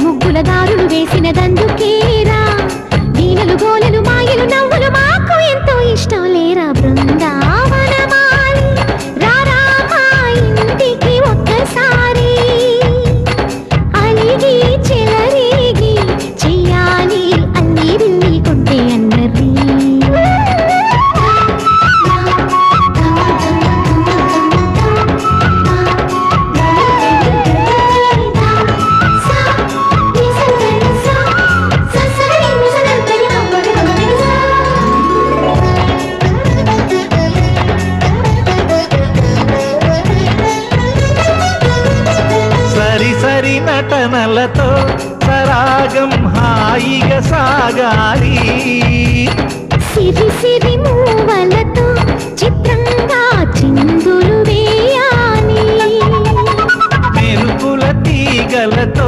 ముగ్గుల దారులు వేసినదందుకేరా వీణలు గోలలు మాయలు నవ్వులు మాకు ఎంతో ఇష్టం లేరా బృందావనమాలి రారా మా ఇంటికి ఒక్కసారి అలిగి చెలరేగి చెయ్యాలి అల్లి బిల్లి కొంటే అన్నరి సరి నటనలతో సరాగం హాయిగా సాగాలి సిరి సిరి మూవలతో చిత్రంగా చిందులు వేయాలి మెరుపుల తీగలతో